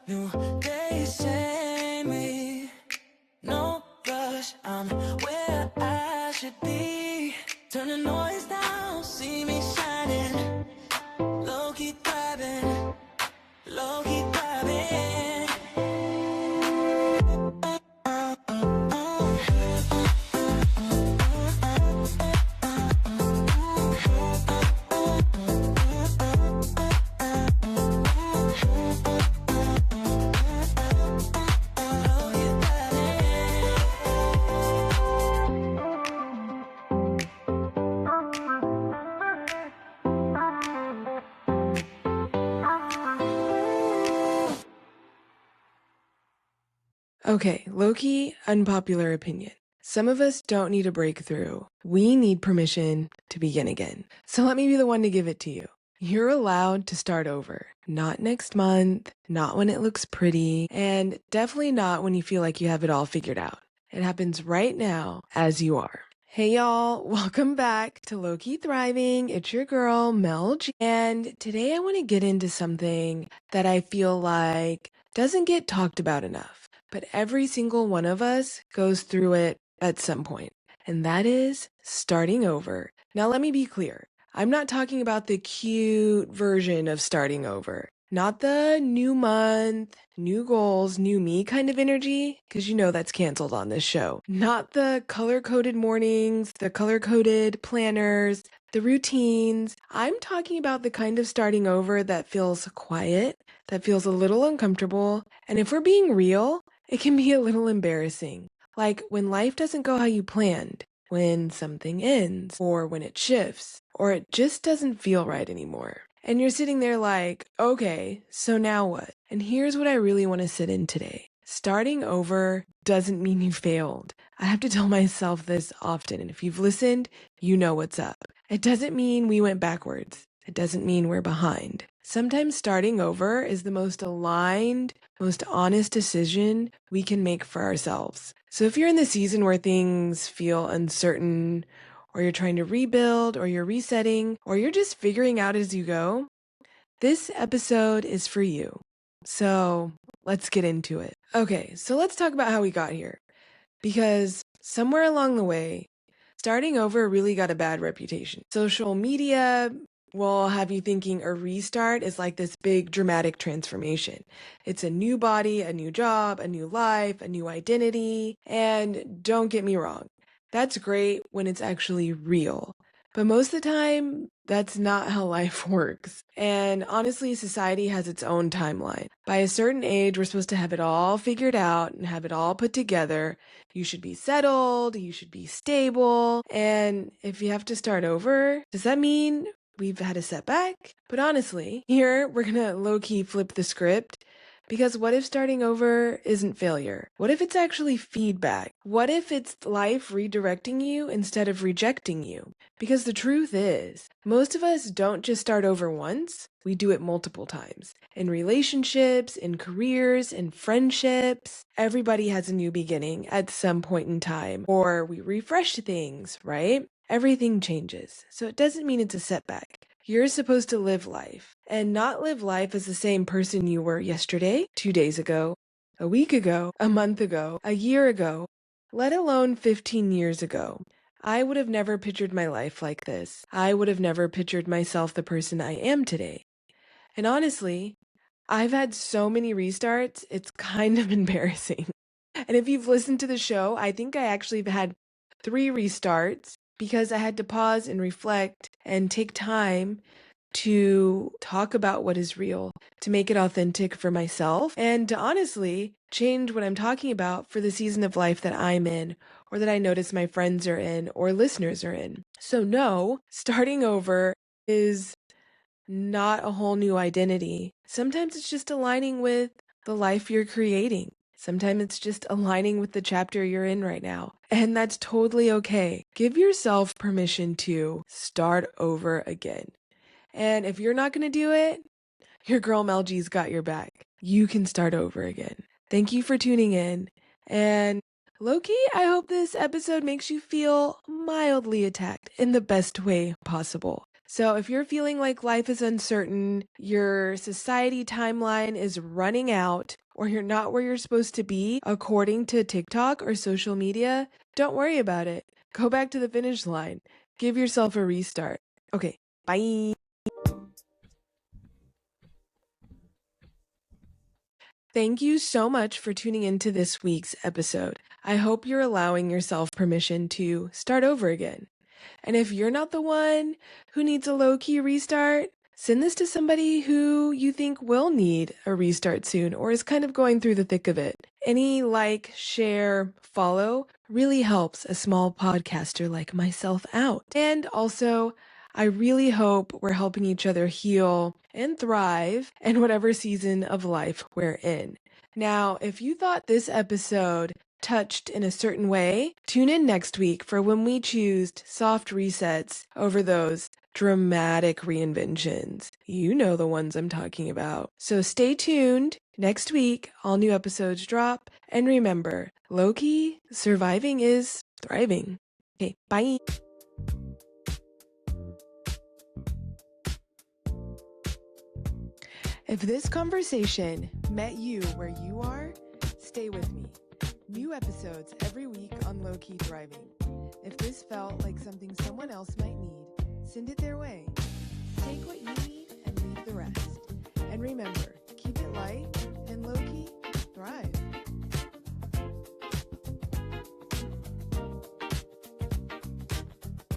New day, same me. No rush, I'm where I should be. Turn the noise down, see me shining. Low-key thriving, low-key thriving. Okay, low-key, unpopular opinion. Some of us don't need a breakthrough. We need permission to begin again. So let me be the one to give it to you. You're allowed to start over. Not next month, not when it looks pretty, and definitely not when you feel like you have it all figured out. It happens right now as you are. Hey y'all, welcome back to Low-Key Thriving. It's your girl, Mel G. And today I want to get into something that I feel like doesn't get talked about enough. But every single one of us goes through it at some point, and that is starting over. Now, let me be clear. I'm not talking about the cute version of starting over. Not the new month, new goals, new me kind of energy, because you know that's canceled on this show. Not the color-coded mornings, the color-coded planners, the routines. I'm talking about the kind of starting over that feels quiet, that feels a little uncomfortable, and if we're being real, it can be a little embarrassing. Like when life doesn't go how you planned, when something ends, or when it shifts, or it just doesn't feel right anymore. And you're sitting there like, okay, so now what? And here's what I really want to sit in today. Starting over doesn't mean you failed. I have to tell myself this often, and if you've listened, you know what's up. It doesn't mean we went backwards. It doesn't mean we're behind. Sometimes starting over is the most aligned, most honest decision we can make for ourselves. So if you're in the season where things feel uncertain, or you're trying to rebuild, or you're resetting, or you're just figuring out as you go, this episode is for you. So let's get into it. Okay, so let's talk about how we got here. Because somewhere along the way, starting over really got a bad reputation. Social media will have you thinking a restart is like this big dramatic transformation. It's a new body, a new job, a new life, a new identity. And don't get me wrong, that's great when it's actually real. But most of the time, that's not how life works. And honestly, society has its own timeline. By a certain age, we're supposed to have it all figured out and have it all put together. You should be settled, you should be stable. And if you have to start over, does that mean we've had a setback? But honestly, here we're gonna low-key flip the script. Because what if starting over isn't failure? What if it's actually feedback? What if it's life redirecting you instead of rejecting you? Because the truth is, most of us don't just start over once, we do it multiple times. In relationships, in careers, in friendships, everybody has a new beginning at some point in time. Or we refresh things, right? Everything changes. So it doesn't mean it's a setback. You're supposed to live life and not live life as the same person you were yesterday, 2 days ago, a week ago, a month ago, a year ago, let alone 15 years ago. I would have never pictured my life like this. I would have never pictured myself the person I am today. And honestly, I've had so many restarts, it's kind of embarrassing. And if you've listened to the show, I think I actually have had 3 restarts because I had to pause and reflect and take time to talk about what is real, to make it authentic for myself, and to honestly change what I'm talking about for the season of life that I'm in, or that I notice my friends are in, or listeners are in. So no, starting over is not a whole new identity. Sometimes it's just aligning with the life you're creating. Sometimes it's just aligning with the chapter you're in right now. And that's totally okay. Give yourself permission to start over again. And if you're not going to do it, your girl Mel G's got your back. You can start over again. Thank you for tuning in. And Loki, I hope this episode makes you feel mildly attacked in the best way possible. So if you're feeling like life is uncertain, your society timeline is running out, or you're not where you're supposed to be according to TikTok or social media, don't worry about it. Go back to the finish line. Give yourself a restart. Okay, bye. Thank you so much for tuning into this week's episode. I hope you're allowing yourself permission to start over again. And if you're not the one who needs a low-key restart, send this to somebody who you think will need a restart soon or is kind of going through the thick of it. Any like, share, follow really helps a small podcaster like myself out. And also, I really hope we're helping each other heal and thrive in whatever season of life we're in. Now, if you thought this episode touched in a certain way, tune in next week for when we choose soft resets over those dramatic reinventions. You know the ones I'm talking about. So stay tuned. Next week, all new episodes drop. And remember, low-key, surviving is thriving. Okay, bye. If this conversation met you where you are, stay with me. New episodes every week on Low Key Thriving. If this felt like something someone else might need, send it their way. Take what you need and leave the rest. And remember,